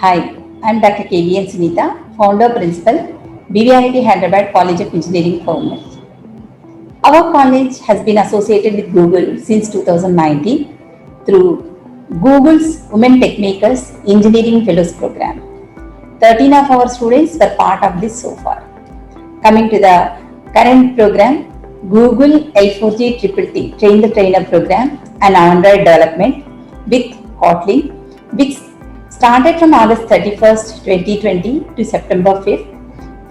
Hi, I'm Dr. KVN Sunita, founder principal, BVRIT Hyderabad College of Engineering for Women. Our college has been associated with Google since 2019 through Google's Women Techmakers Engineering Fellows Program. 13 of our students were part of this so far. Coming to the current program, Google L4G Triple T Train the Trainer program and Android development with Kotlin, which started from August 31st, 2020 to September 5th.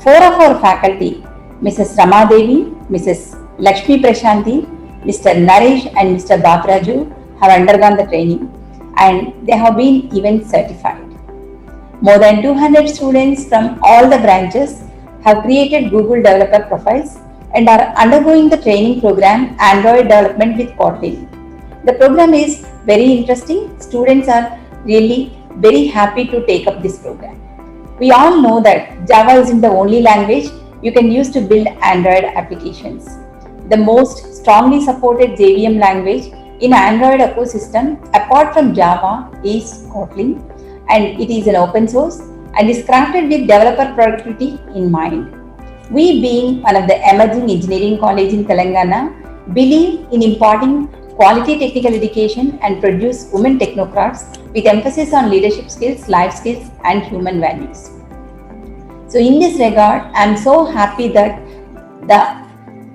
Four of our faculty, Mrs. Rama Devi, Mrs. Lakshmi Prashanti, Mr. Naresh and Mr. Babraju have undergone the training and they have been even certified. More than 200 students from all the branches have created Google developer profiles and are undergoing the training program Android development with Kotlin. The program is very interesting. Students are really very happy to take up this program. We all know that Java isn't the only language you can use to build Android applications. The most strongly supported JVM language in Android ecosystem apart from Java is Kotlin, and it is an open source and is crafted with developer productivity in mind. We, being one of the emerging engineering college in Telangana, believe in imparting quality technical education and produce women technocrats with emphasis on leadership skills, life skills, and human values. So, in this regard, I am so happy that the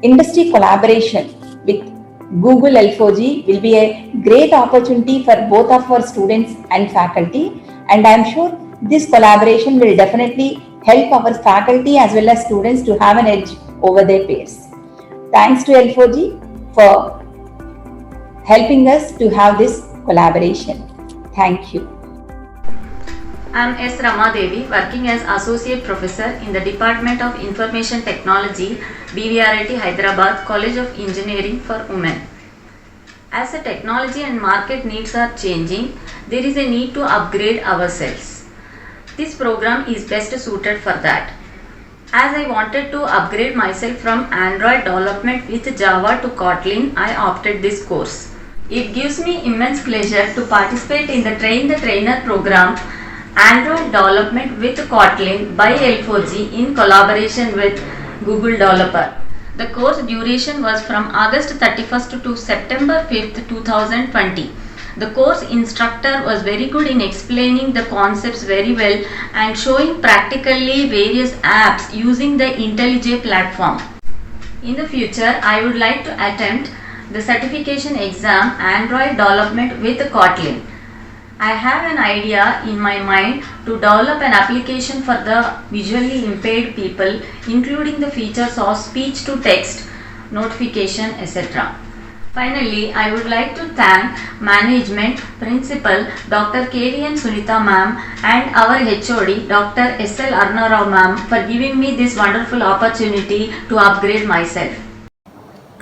industry collaboration with Google L4G will be a great opportunity for both of our students and faculty, and I am sure this collaboration will definitely help our faculty as well as students to have an edge over their peers. Thanks to L4G for helping us to have this collaboration. Thank you. I am S. Rama Devi, working as Associate Professor in the Department of Information Technology, BVRIT Hyderabad College of Engineering for Women. As the technology and market needs are changing, there is a need to upgrade ourselves. This program is best suited for that. As I wanted to upgrade myself from Android development with Java to Kotlin, I opted this course. It gives me immense pleasure to participate in the Train the Trainer program, Android development with Kotlin by L4G in collaboration with Google Developer. The course duration was from August 31st to September 5th, 2020. The course instructor was very good in explaining the concepts very well and showing practically various apps using the IntelliJ platform. In the future, I would like to attempt the certification exam Android development with Kotlin. I have an idea in my mind to develop an application for the visually impaired people, including the features of speech to text, notification, etc. Finally, I would like to thank management, principal Dr. KVN Sunita ma'am and our HOD Dr. SL Aruna Rao ma'am for giving me this wonderful opportunity to upgrade myself.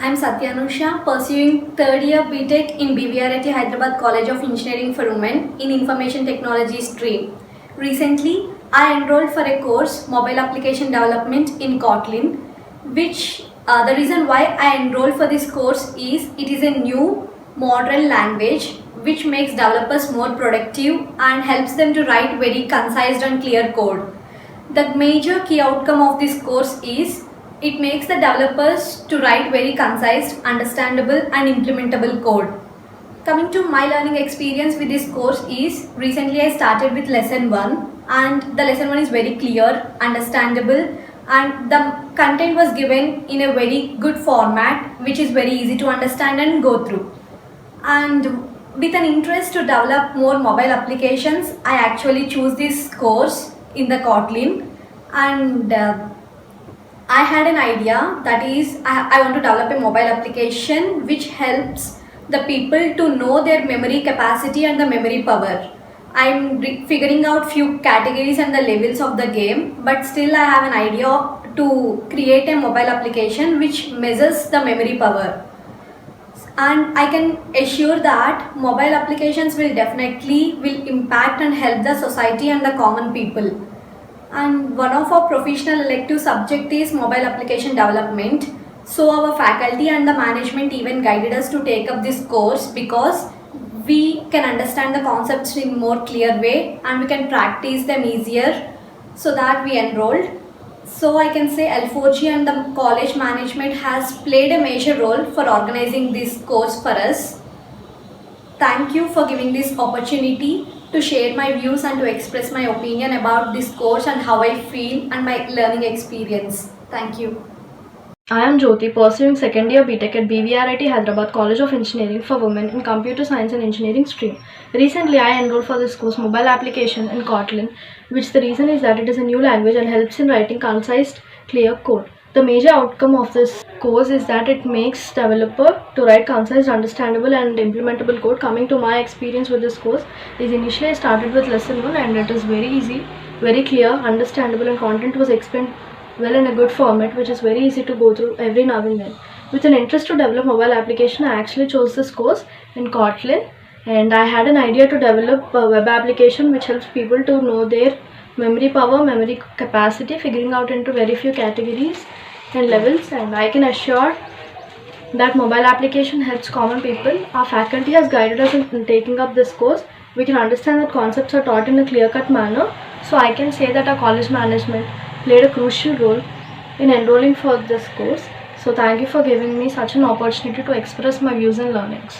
I am Satyanusha, pursuing third year BTech in BVRIT Hyderabad College of Engineering for Women in Information Technology stream. Recently, I enrolled for a course, Mobile Application Development in Kotlin, which the reason why I enrolled for this course is it is a new modern language which makes developers more productive and helps them to write very concise and clear code. The major key outcome of this course is it makes the developers to write very concise, understandable and implementable code. Coming to my learning experience with this course is, recently I started with lesson 1 and the lesson 1 is very clear, understandable and the content was given in a very good format which is very easy to understand and go through. And with an interest to develop more mobile applications, I actually choose this course in the Kotlin and I had an idea, that is I want to develop a mobile application which helps the people to know their memory capacity and the memory power. I'm figuring out few categories and the levels of the game, but still I have an idea to create a mobile application which measures the memory power. And I can assure that mobile applications will impact and help the society and the common people. And one of our professional elective subject is mobile application development. So our faculty and the management even guided us to take up this course because we can understand the concepts in more clear way and we can practice them easier, so that we enrolled. So I can say L4G and the college management has played a major role for organizing this course for us. Thank you for giving this opportunity to share my views and to express my opinion about this course and how I feel and my learning experience. Thank you. I am Jyoti, pursuing second year BTech at BVRIT Hyderabad College of Engineering for Women in Computer Science and Engineering stream. Recently, I enrolled for this course mobile application in Kotlin, which the reason is that it is a new language and helps in writing concise, clear code. The major outcome of this course is that it makes developer to write concise, understandable and implementable code. Coming to my experience with this course is initially I started with lesson 1 and it is very easy, very clear, understandable and content was explained well in a good format which is very easy to go through every now and then. With an interest to develop mobile application, I actually chose this course in Kotlin, and I had an idea to develop a web application which helps people to know their memory power, memory capacity, figuring out into very few categories and levels, and I can assure that mobile application helps common people. Our faculty has guided us in taking up this course. We can understand that concepts are taught in a clear-cut manner, so I can say that our college management played a crucial role in enrolling for this course. So thank you for giving me such an opportunity to express my views and learnings.